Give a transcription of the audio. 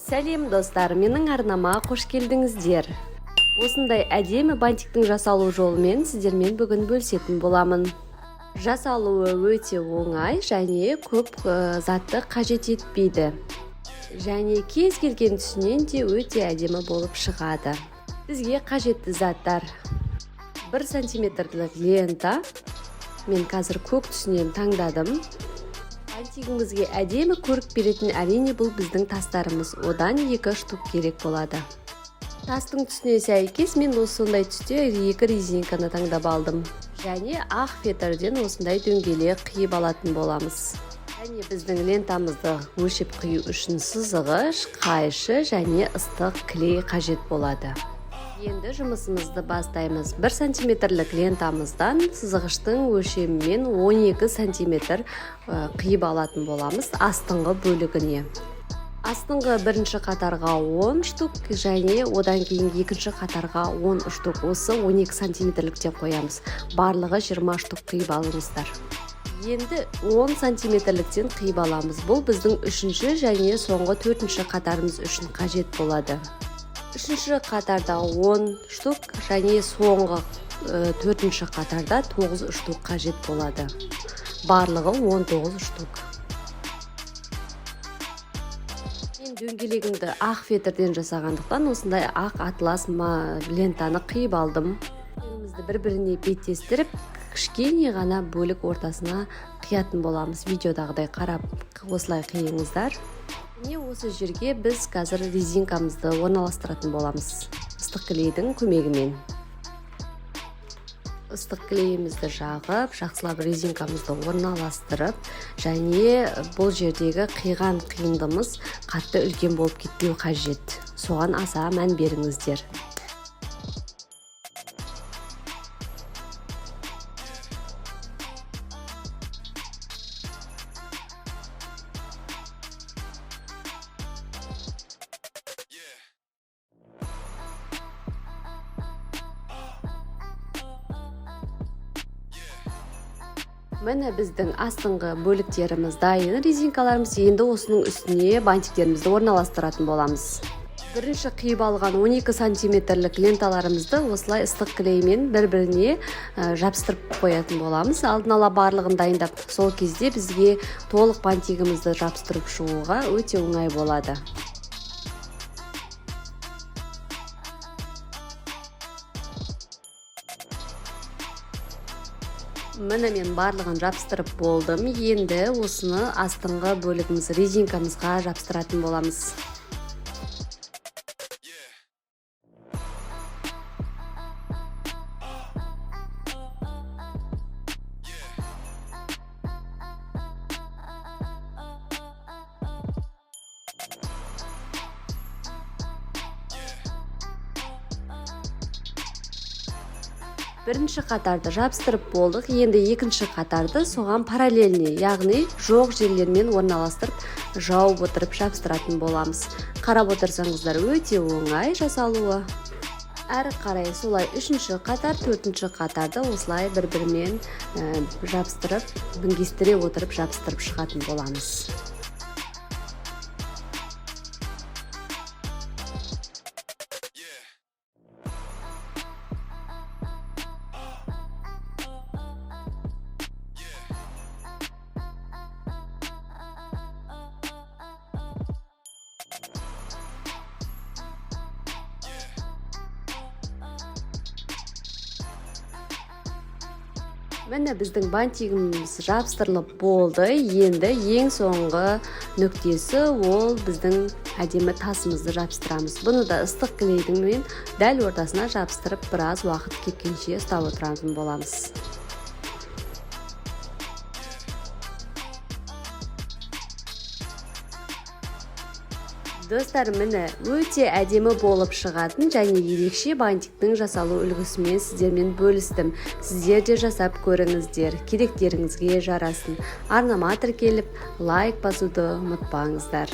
Сәлем достар, менің арнама қош келдіңіздер. Осындай әдемі бантиктің жасалу жолымен сіздермен бүгін бөлісетін боламын. Жасалуы өте оңай және көп затты қажет етпейді. Және кез келген түсінен де өте әдемі болып шығады. Бізге қажетті заттар: 1 сантиметрлік лента. Мен қазір көк түсінен таңдадым. Бантигімізге әдемі көрік беретін әрине бұл біздің тастарымыз. Одан 2 штук керек болады. Тастың түсіне сәйкес мен осындай түсте 2 резинканы таңдап алдым. Және ақ фетрден осындай дөңгелек қиып алатын боламыз. Және біздің лентамызды өлшеп қию үшін сызғыш, қайшы және ыстық клей қажет болады. Енді жұмысымызды бастаймыз. 1 сантиметрлік лентамыздан сызғыштың өлшемімен 12 сантиметр қиып алатын боламыз астыңғы бөлігіне. Астыңғы бірінші қатарға 10 штук және одан кейін екінші қатарға 10 штук. Осы 12 сантиметрлік деп қоямыз. Барлығы 20 штук қиып алыңыздар. Енді 10 сантиметрліктен қиып аламыз. Бұл біздің үшінші және соңғы 4-ші қатарымыз үшін қажет болады. Үшінші қатарда 10 штук және соңғы 4-ші қатарда 9 штук қажет болады. Барлығы 19 штук. Мен дөңгелегімді ақ фетрден жасағандықтан осындай ақ атлас лентаны қиып алдым. Бір-біріне беттестіріп, кішкене ғана бөлік ортасына қиятын боламыз. Видеодағыдай қарап осылай қиыңыздар. Міне осы жерге біз қазір резинкамызды орналастыратын боламыз. Ыстық клейдің көмегімен. Ыстық клейімізді жағып, жақсылап резинкамызды орналастырып, және бұл жердегі қиған қиындымыз қатты үлкен болып кетпеу қажет. Соған аса мән беріңіздер. Міне біздің астыңғы бөліктеріміз дайын. Резинкаларымыз, енді осының үстіне бантиктерімізді орналастыратын боламыз. Бірінші қиып алған 12 сантиметрлік ленталарымызды осылай ыстық клеймен бір-біріне жабыстырып қоятын боламыз. Алдын ала барлығын дайындап, сол кезде бізге толық бантигімізді жабыстырып шығуға өте оңай болады. Міне мен барлығын жабыстырып болдым. Енді осыны астыңғы бөлігіміз резинкамызға жабыстыратын боламыз. Бірінші қатарды жабыстырып болдық. Енді екінші қатарды соған параллельне, яғни жоқ жерлермен орналастырып, жауып отырып жабыстыратын боламыз. Қарап отырсаңыздар өте оңай жасалуы. Әрі қарай солай 3-ші қатар, 4-ші қатарды осылай бір-бірімен жабыстырып, мінгестіре отырып жабыстырып шығатын боламыз. Міне біздің бантигіміз жабыстырылып болды. Енді ең соңғы нүктесі ол біздің әдемі тасымызды жабыстырамыз. Бұны да ыстық клейдің дәл ортасына жабыстырып, біраз уақыт кеткенше ұстап отыратын боламыз. Достар, міне өте әдемі болып шығатын және ерекше бантиктің жасалу үлгісімен сіздермен бөлістім. Сіздер де жасап көріңіздер, керектеріңізге жарасын. Арнама тіркеліп, лайк басуды ұмытпаңыздар.